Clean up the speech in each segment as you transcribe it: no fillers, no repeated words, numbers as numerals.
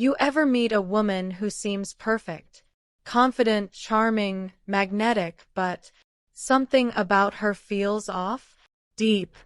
You ever meet a woman who seems perfect, confident, charming, magnetic, but something about her feels off? Deep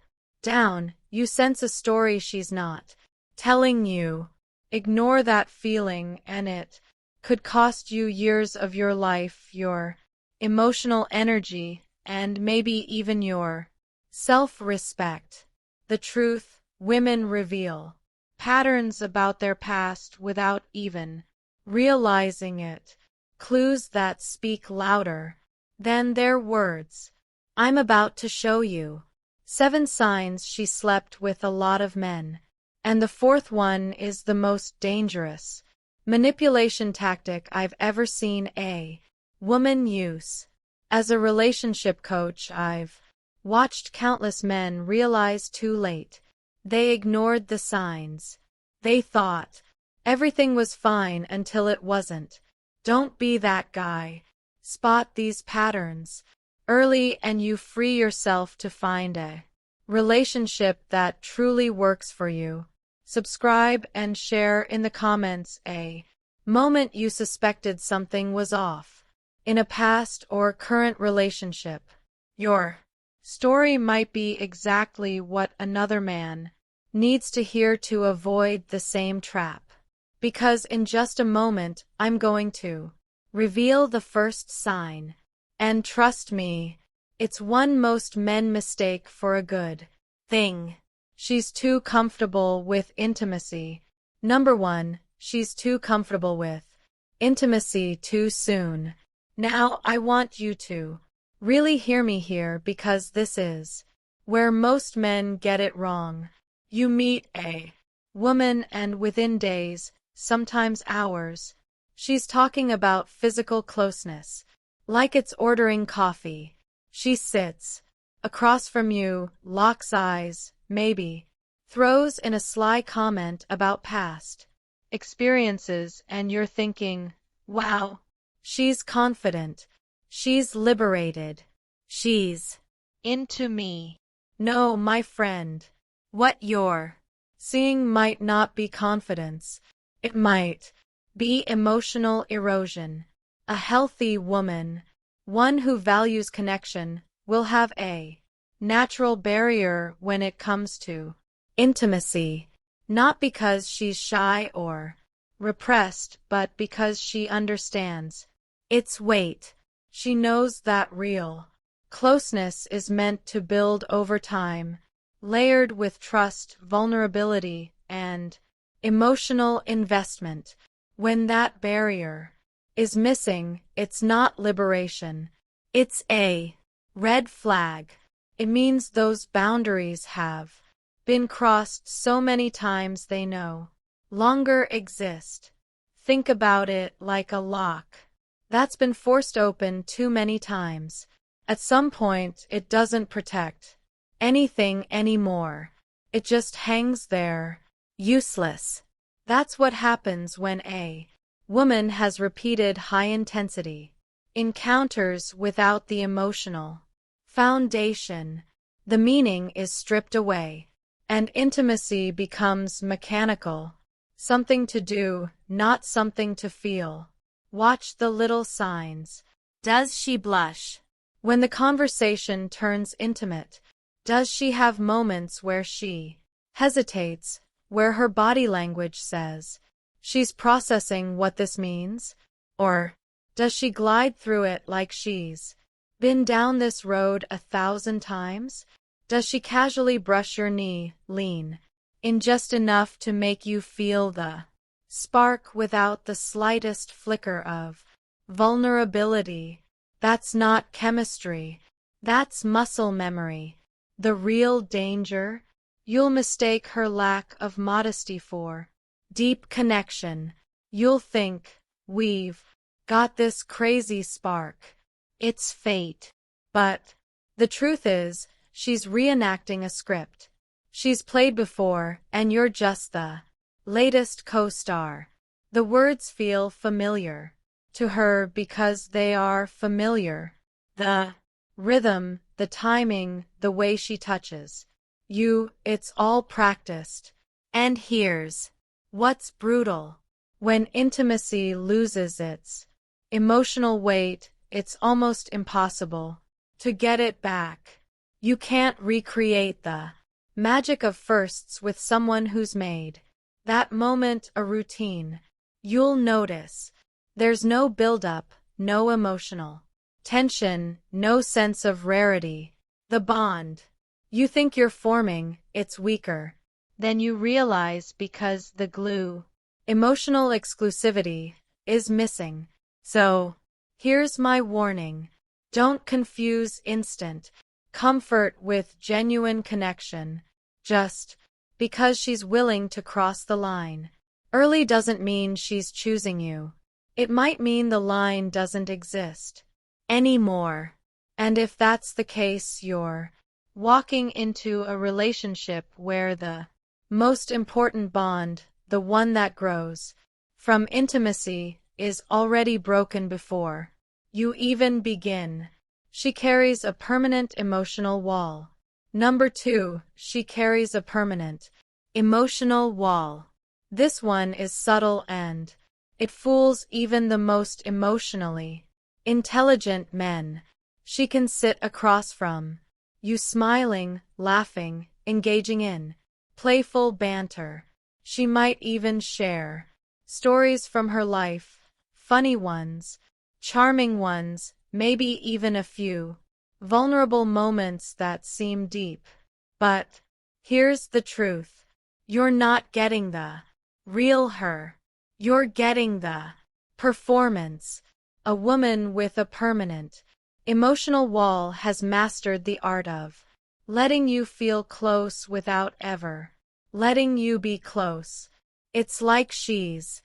down, you sense a story she's not telling you. Ignore that feeling, and it could cost you years of your life, your emotional energy, and maybe even your self-respect. The truth, women reveal patterns about their past without even realizing it, clues that speak louder than their words. I'm about to show you 7 signs she slept with a lot of men. And the 4th one is the most dangerous manipulation tactic I've ever seen a woman use. As a relationship coach, I've watched countless men realize too late they ignored the signs. They thought everything was fine until it wasn't. Don't be that guy. Spot these patterns early and you free yourself to find a relationship that truly works for you. Subscribe and share in the comments a moment you suspected something was off in a past or current relationship. Your story might be exactly what another man needs to hear to avoid the same trap. Because in just a moment, I'm going to reveal the first sign. And trust me, it's one most men mistake for a good thing. She's too comfortable with intimacy. Number 1, she's too comfortable with intimacy too soon. Now I want you to really hear me here, because this is where most men get it wrong. You meet a woman and within days, sometimes hours, she's talking about physical closeness, like it's ordering coffee. She sits across from you, locks eyes, maybe throws in a sly comment about past experiences, and you're thinking, wow, she's confident, she's liberated, she's into me. No, my friend, what you're seeing might not be confidence. It might be emotional erosion. A healthy woman, one who values connection, will have a natural barrier when it comes to intimacy, not because she's shy or repressed, but because she understands its weight. She knows that real closeness is meant to build over time, layered with trust, vulnerability, and emotional investment. When that barrier is missing, it's not liberation. It's a red flag. It means those boundaries have been crossed so many times they no longer exist. Think about it like a lock that's been forced open too many times. At some point, it doesn't protect anything anymore. It just hangs there, useless. That's what happens when a woman has repeated high-intensity encounters without the emotional foundation. The meaning is stripped away, and intimacy becomes mechanical, something to do, not something to feel. Watch the little signs. Does she blush when the conversation turns intimate? Does she have moments where she hesitates, where her body language says she's processing what this means? Or does she glide through it like she's been down this road 1,000 times? Does she casually brush your knee, lean in just enough to make you feel the spark without the slightest flicker of vulnerability? That's not chemistry. That's muscle memory. The real danger? You'll mistake her lack of modesty for deep connection. You'll think, we've got this crazy spark. It's fate. But the truth is, she's reenacting a script she's played before, and you're just the latest co-star. The words feel familiar to her because they are familiar. The rhythm, the timing, the way she touches you, it's all practiced. And here's what's brutal. When intimacy loses its emotional weight, it's almost impossible to get it back. You can't recreate the magic of firsts with someone who's made that moment a routine. You'll notice there's no build-up, no emotional tension, no sense of rarity. The bond you think you're forming, it's weaker than you realize because the glue, emotional exclusivity, is missing. So, here's my warning. Don't confuse instant comfort with genuine connection. Just because she's willing to cross the line early doesn't mean she's choosing you. It might mean the line doesn't exist anymore. And if that's the case, you're walking into a relationship where the most important bond, the one that grows from intimacy, is already broken before you even begin. She carries a permanent emotional wall. Number 2, she carries a permanent emotional wall. This one is subtle and it fools even the most emotionally intelligent men. She can sit across from you, smiling, laughing, engaging in playful banter. She might even share stories from her life, funny ones, charming ones, maybe even a few vulnerable moments that seem deep. But here's the truth. You're not getting the real her. You're getting the performance. A woman with a permanent emotional wall has mastered the art of letting you feel close without ever letting you be close. It's like she's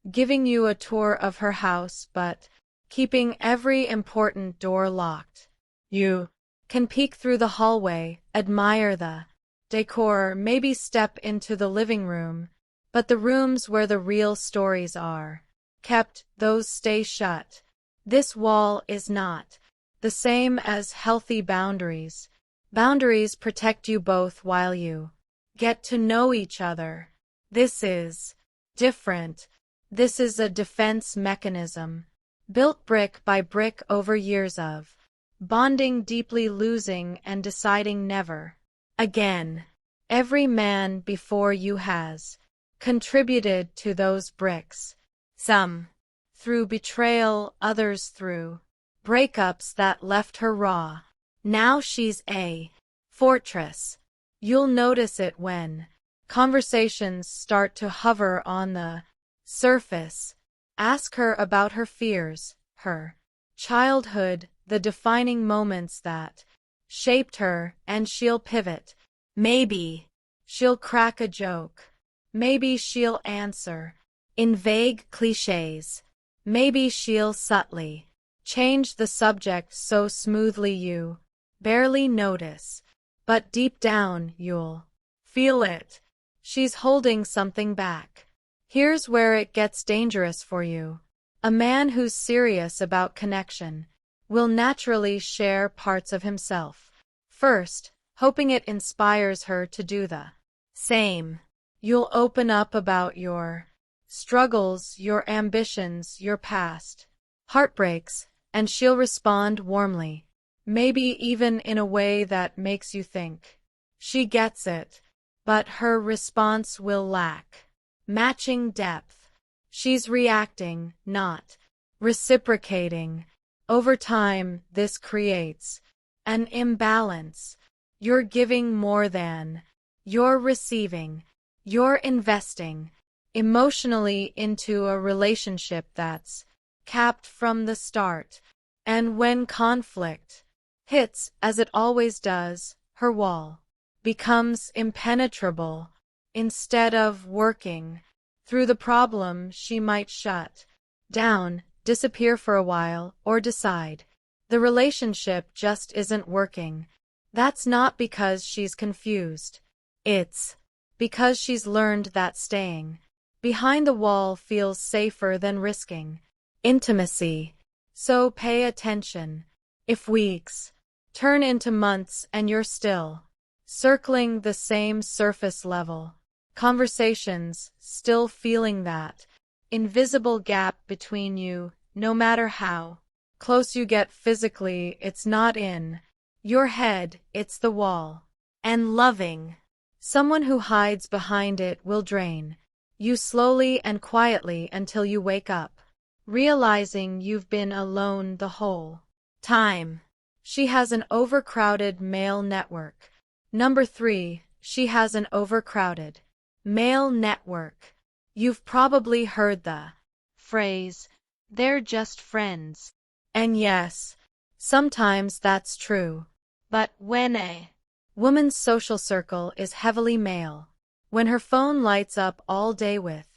giving you a tour of her house but keeping every important door locked. You can peek through the hallway, admire the decor, maybe step into the living room, but the rooms where the real stories are kept, those stay shut. This wall is not the same as healthy boundaries. Boundaries protect you both while you get to know each other. This is different. This is a defense mechanism, built brick by brick over years of bonding, deeply losing and deciding never again. Every man before you has contributed to those bricks. Some through betrayal, others through breakups that left her raw. Now she's a fortress. You'll notice it when conversations start to hover on the surface. Ask her about her fears, her childhood, the defining moments that shaped her, and she'll pivot. Maybe she'll crack a joke. Maybe she'll answer in vague cliches. Maybe she'll subtly change the subject so smoothly you barely notice. But deep down, you'll feel it. She's holding something back. Here's where it gets dangerous for you. A man who's serious about connection will naturally share parts of himself first, hoping it inspires her to do the same. You'll open up about your struggles, your ambitions, your past heartbreaks, and she'll respond warmly, maybe even in a way that makes you think she gets it, but her response will lack matching depth. She's reacting, not reciprocating. Over time, this creates an imbalance. You're giving more than you're receiving. You're investing emotionally into a relationship that's capped from the start. And when conflict hits, as it always does, her wall becomes impenetrable. Instead of working through the problem, she might shut down, disappear for a while, or decide the relationship just isn't working. That's not because she's confused. It's because she's learned that staying behind the wall feels safer than risking intimacy. So pay attention. If weeks turn into months and you're still circling the same surface level conversations, still feeling that invisible gap between you, no matter how close you get physically, it's not in your head, it's the wall. And loving someone who hides behind it will drain you slowly and quietly until you wake up, realizing you've been alone the whole time. She has an overcrowded male network. Number 3, she has an overcrowded male network. You've probably heard the phrase, "they're just friends." And yes, sometimes that's true. But when a woman's social circle is heavily male, when her phone lights up all day with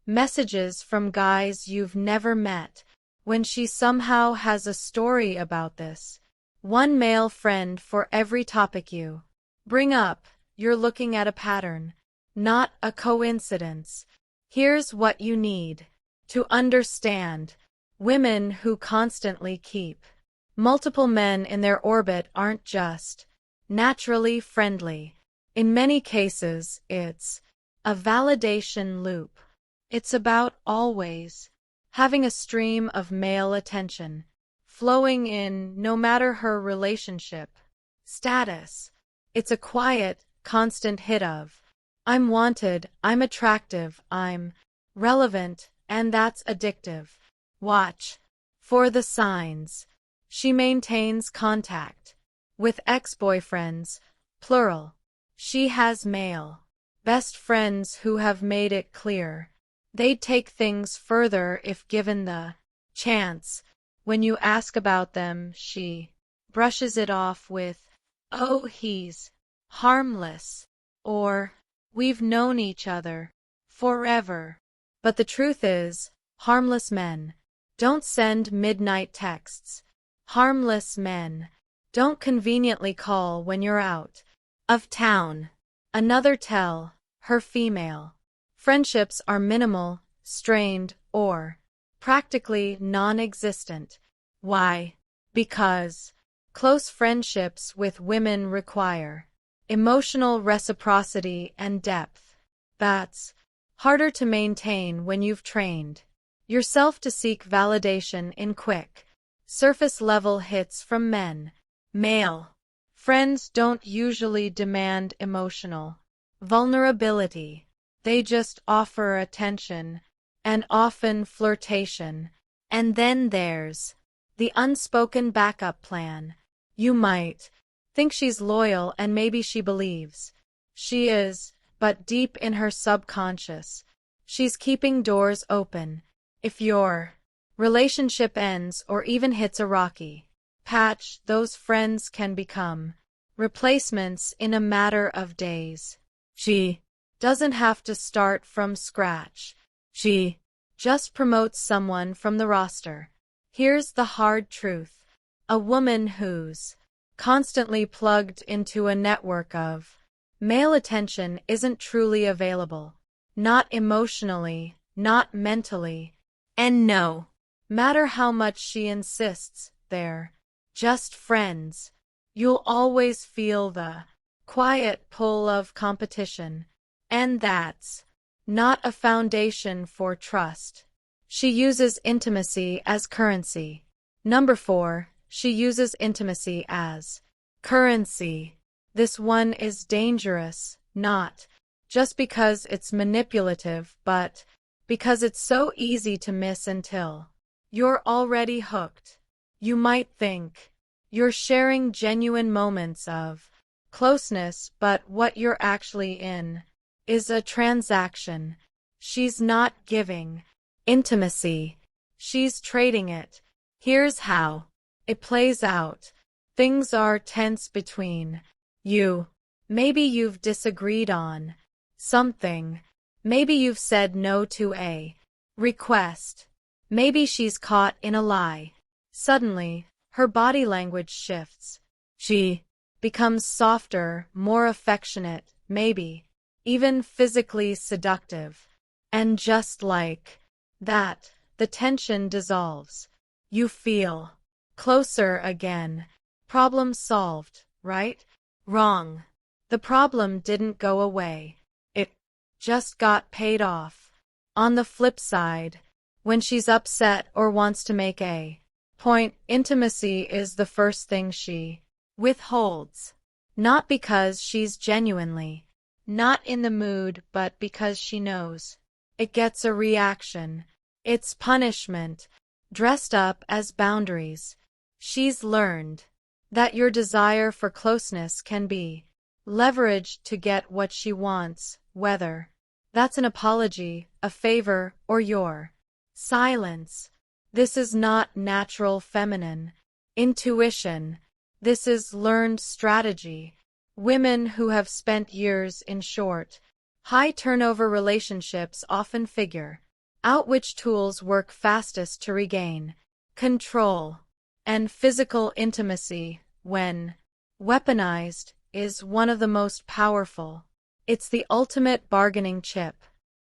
messages from guys you've never met, when she somehow has a story about this one male friend for every topic you bring up, you're looking at a pattern, not a coincidence. Here's what you need to understand. Women who constantly keep multiple men in their orbit aren't just naturally friendly. In many cases, it's a validation loop. It's about always having a stream of male attention flowing in, no matter her relationship status. It's a quiet, constant hit of, "I'm wanted, I'm attractive, I'm relevant," and that's addictive. Watch for the signs. She maintains contact with ex-boyfriends, plural. She has male best friends who have made it clear they'd take things further if given the chance. When you ask about them, she brushes it off with, "Oh, he's harmless," or "we've known each other forever." But the truth is, harmless men don't send midnight texts. Harmless men don't conveniently call when you're out of town. Another tell, her female friendships are minimal, strained, or practically non-existent. Why? Because close friendships with women require emotional reciprocity and depth. That's harder to maintain when you've trained yourself to seek validation in quick, surface-level hits from men. Male friends don't usually demand emotional vulnerability. They just offer attention, and often flirtation. And then there's the unspoken backup plan. You might think she's loyal and maybe she believes she is, but deep in her subconscious, she's keeping doors open. If your relationship ends or even hits a rocky patch, those friends can become replacements in a matter of days. She doesn't have to start from scratch. She just promotes someone from the roster. Here's the hard truth. A woman who's constantly plugged into a network of male attention isn't truly available. Not emotionally, not mentally. And no matter how much she insists they're just friends, you'll always feel the quiet pull of competition. And that's not a foundation for trust. She uses intimacy as currency. Number 4, she uses intimacy as currency. This one is dangerous, not just because it's manipulative, but because it's so easy to miss until you're already hooked. You might think you're sharing genuine moments of closeness, but what you're actually in is a transaction. She's not giving intimacy. She's trading it. Here's how it plays out. Things are tense between you. Maybe you've disagreed on something. Maybe you've said no to a request. Maybe she's caught in a lie. Suddenly, her body language shifts. She becomes softer, more affectionate, maybe even physically seductive. And just like that, the tension dissolves. You feel closer again. Problem solved, right? Wrong. The problem didn't go away. It just got paid off. On the flip side, when she's upset or wants to make a point. Intimacy is the first thing she withholds. Not because she's genuinely not in the mood, but because she knows it gets a reaction. It's punishment, dressed up as boundaries. She's learned that your desire for closeness can be leveraged to get what she wants, whether that's an apology, a favor, or your silence. This is not natural feminine intuition. This is learned strategy. Women who have spent years in short, high-turnover relationships often figure out which tools work fastest to regain control. And physical intimacy, when weaponized, is one of the most powerful. It's the ultimate bargaining chip,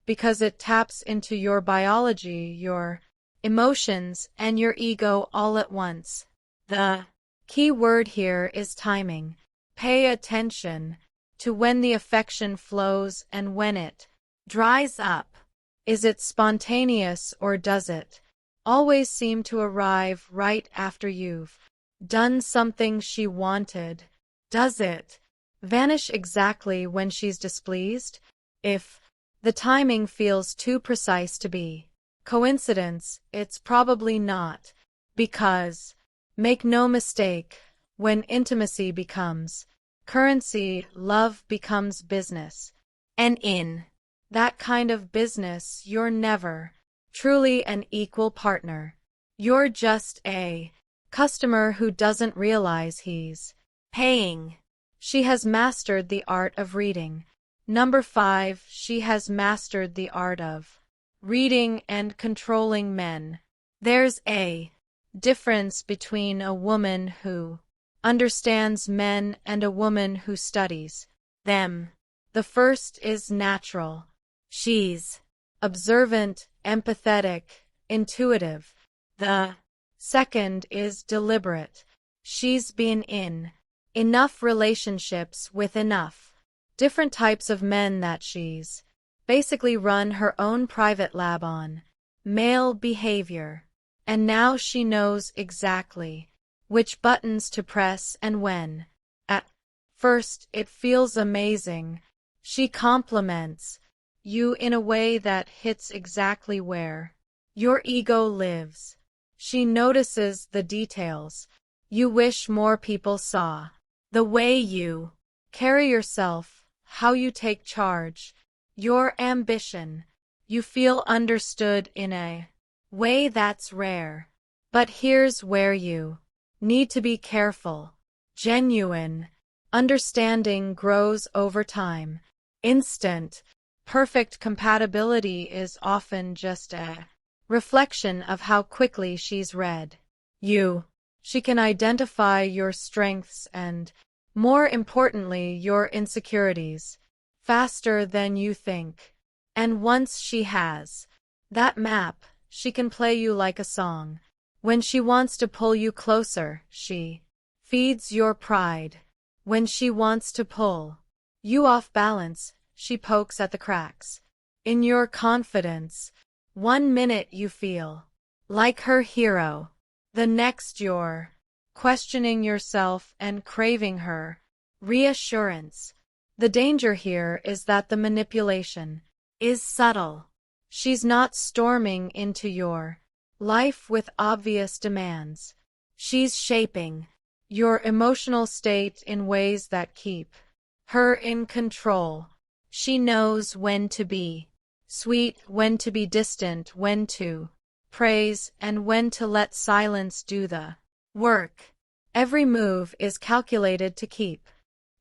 because it taps into your biology, your emotions, and your ego all at once. The key word here is timing. Pay attention to when the affection flows and when it dries up. Is it spontaneous, or does it always seem to arrive right after you've done something she wanted? Does it vanish exactly when she's displeased? If the timing feels too precise to be coincidence, it's probably not. Because, make no mistake, when intimacy becomes currency, love becomes business. And in that kind of business, you're never truly an equal partner. You're just a customer who doesn't realize he's paying. She has mastered the art of reading. Number 5, she has mastered the art of reading and controlling men. There's a difference between a woman who understands men and a woman who studies them. The first is natural. She's observant, empathetic, intuitive. The second is deliberate. She's been in enough relationships with enough different types of men that she's basically run her own private lab on male behavior. And now she knows exactly which buttons to press and when. At first, it feels amazing. She compliments you in a way that hits exactly where your ego lives. She notices the details you wish more people saw. The way you carry yourself, how you take charge, your ambition. You feel understood in a way that's rare. But here's where you need to be careful. Genuine understanding grows over time. Instant, perfect compatibility is often just a reflection of how quickly she's read you. She can identify your strengths and, more importantly, your insecurities faster than you think. And once she has that map, she can play you like a song. When she wants to pull you closer, she feeds your pride. When she wants to pull you off balance, she pokes at the cracks in your confidence. 1 minute you feel like her hero. The next you're questioning yourself and craving her reassurance. The danger here is that the manipulation is subtle. She's not storming into your life with obvious demands. She's shaping your emotional state in ways that keep her in control. She knows when to be sweet, when to be distant, when to praise, and when to let silence do the work. Every move is calculated to keep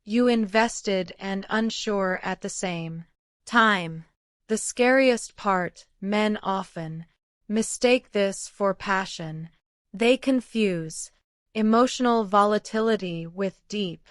you invested and unsure at the same time. The scariest part, men often mistake this for passion. They confuse emotional volatility with deep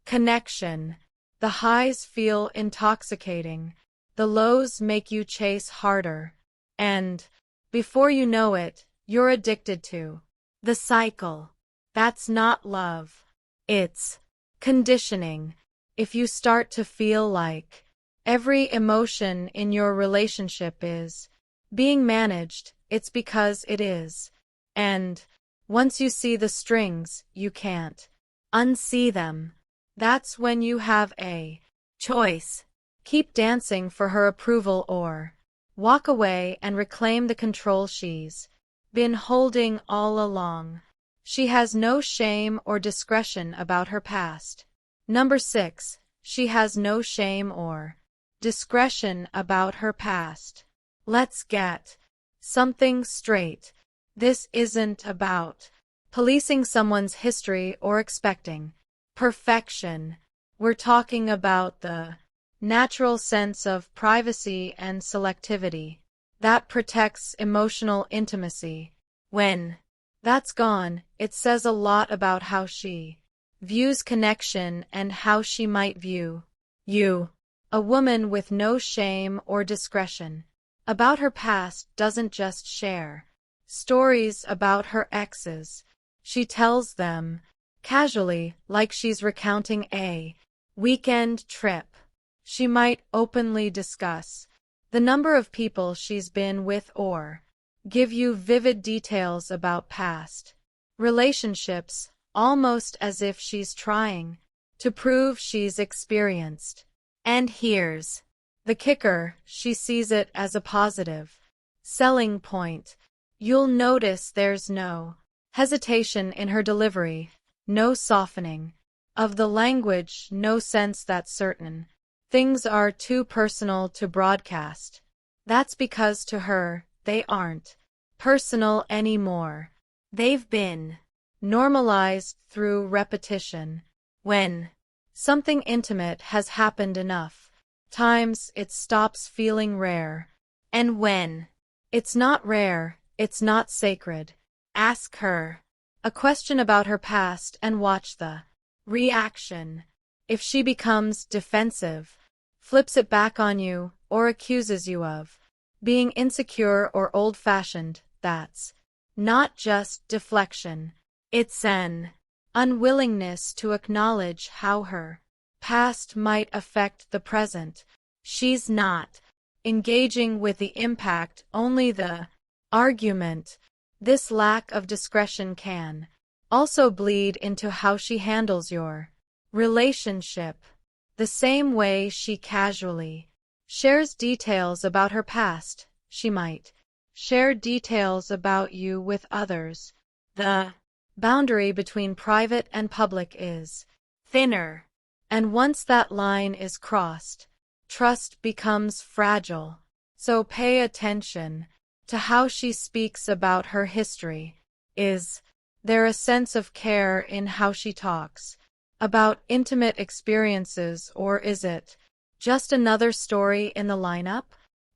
connection. The highs feel intoxicating. The lows make you chase harder. And before you know it, you're addicted to the cycle. That's not love. It's conditioning. If you start to feel like every emotion in your relationship is being managed, it's because it is. And once you see the strings, you can't unsee them. That's when you have a choice. Keep dancing for her approval or walk away and reclaim the control she's been holding all along. She has no shame or discretion about her past. Number 6. She has no shame or discretion about her past. Let's get something straight. This isn't about policing someone's history or expecting perfection. We're talking about the natural sense of privacy and selectivity that protects emotional intimacy. When that's gone, it says a lot about how she views connection and how she might view you. A woman with no shame or discretion about her past doesn't just share stories about her exes. She tells them casually, like she's recounting a weekend trip. She might openly discuss the number of people she's been with or give you vivid details about past relationships, almost as if she's trying to prove she's experienced. And here's the kicker, she sees it as a positive selling point. You'll notice there's no hesitation in her delivery, no softening of the language, no sense that certain things are too personal to broadcast. That's because to her, they aren't personal anymore. They've been normalized through repetition. When something intimate has happened enough times, it stops feeling rare. And when it's not rare, it's not sacred. Ask her a question about her past and watch the reaction. If she becomes defensive, flips it back on you, or accuses you of being insecure or old-fashioned, that's not just deflection. It's an unwillingness to acknowledge how her past might affect the present. She's not engaging with the impact, only the argument. This lack of discretion can also bleed into how she handles your relationship. The same way she casually shares details about her past, she might share details about you with others. The boundary between private and public is thinner, and once that line is crossed, trust becomes fragile. So pay attention to how she speaks about her history. Is there a sense of care in how she talks about intimate experiences, or is it just another story in the lineup?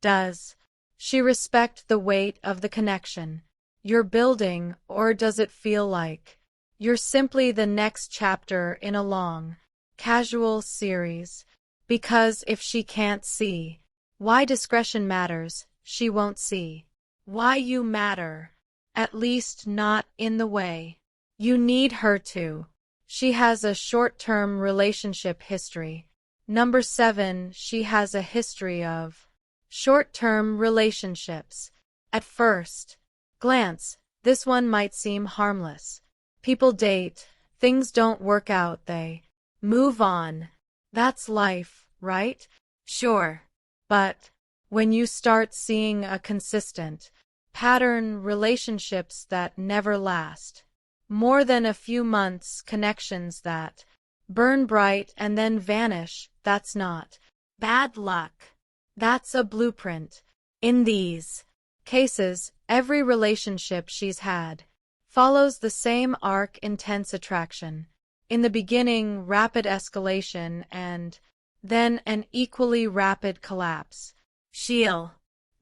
Does she respect the weight of the connection you're building, or does it feel like you're simply the next chapter in a long, casual series? Because if she can't see why discretion matters, she won't see why you matter, at least not in the way you need her to. She has a short-term relationship history. Number 7, she has a history of short-term relationships. At first glance, this one might seem harmless. People date, things don't work out, they move on. That's life, right? Sure. But when you start seeing a consistent pattern, relationships that never last more than a few months, connections that burn bright and then vanish, that's not bad luck. That's a blueprint. In these cases, every relationship she's had follows the same arc: intense attraction. In the beginning, rapid escalation, and then an equally rapid collapse. She'll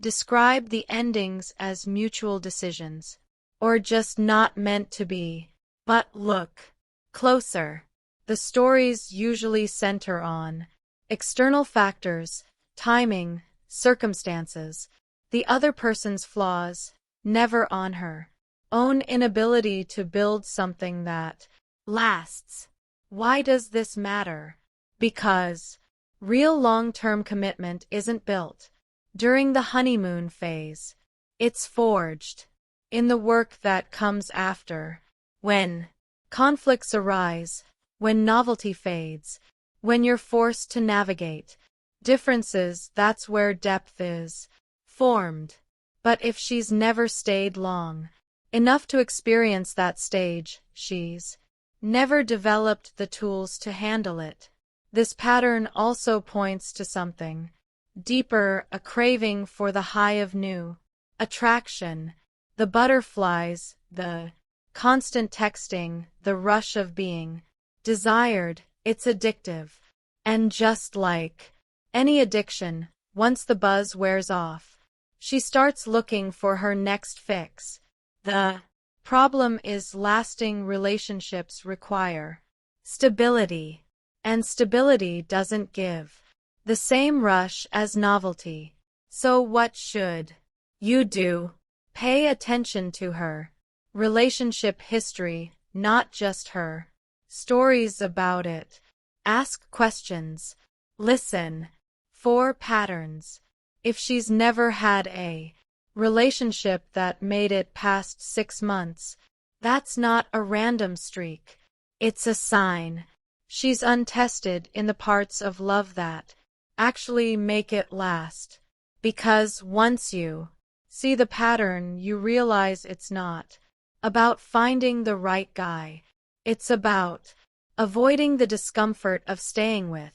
describe the endings as mutual decisions, or just not meant to be. But look closer. The stories usually center on external factors, timing, circumstances, the other person's flaws, never on her own inability to build something that lasts. Why does this matter? Because real long-term commitment isn't built during the honeymoon phase. It's forged in the work that comes after. When conflicts arise, when novelty fades, when you're forced to navigate differences, that's where depth is formed. But if she's never stayed long enough to experience that stage, she's never developed the tools to handle it. This pattern also points to something deeper, a craving for the high of new attraction, the butterflies, the constant texting, the rush of being desired. It's addictive. And just like any addiction, once the buzz wears off, she starts looking for her next fix. The problem is lasting relationships require stability, and stability doesn't give the same rush as novelty. So what should you do? Pay attention to her relationship history, not just her stories about it. Ask questions. Listen for patterns. If she's never had a relationship that made it past 6 months, that's not a random streak. It's a sign she's untested in the parts of love that actually make it last. Because once you see the pattern, you realize it's not about finding the right guy. It's about avoiding the discomfort of staying with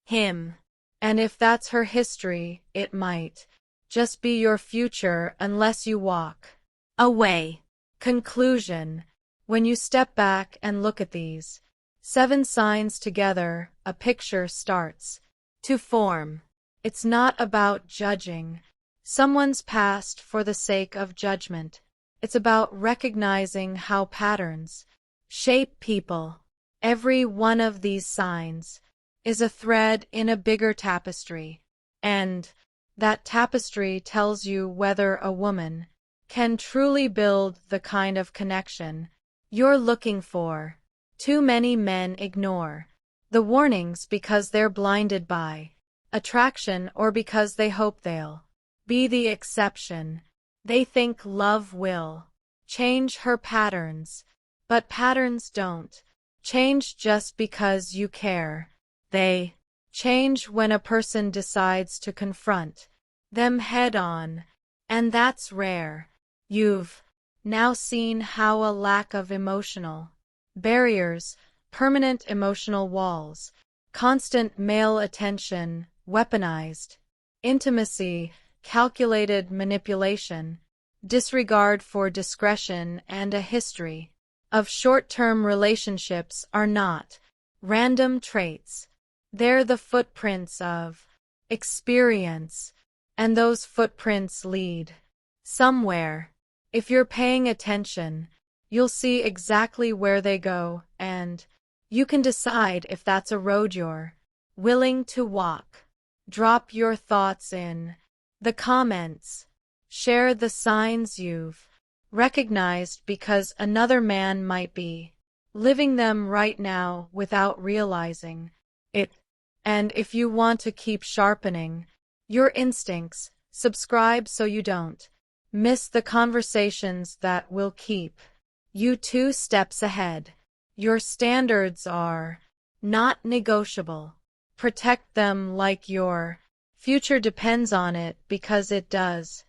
him. And if that's her history, it might just be your future unless you walk away. Conclusion. When you step back and look at these 7 signs together, a picture starts to form. It's not about judging someone's past for the sake of judgment. It's about recognizing how patterns shape people. Every one of these signs is a thread in a bigger tapestry, and that tapestry tells you whether a woman can truly build the kind of connection you're looking for. Too many men ignore the warnings because they're blinded by attraction or because they hope they'll be the exception. They think love will change her patterns, but patterns don't change just because you care. They change when a person decides to confront them head on, and that's rare. You've now seen how a lack of emotional barriers, permanent emotional walls, constant male attention, weaponized intimacy, calculated manipulation, disregard for discretion, and a history of short-term relationships are not random traits. They're the footprints of experience, and those footprints lead somewhere. If you're paying attention, you'll see exactly where they go, and you can decide if that's a road you're willing to walk. Drop your thoughts in the comments. Share the signs you've recognized, because another man might be living them right now without realizing it. And if you want to keep sharpening your instincts, subscribe so you don't miss the conversations that will keep you 2 steps ahead. Your standards are not negotiable. Protect them like your future depends on it, because it does.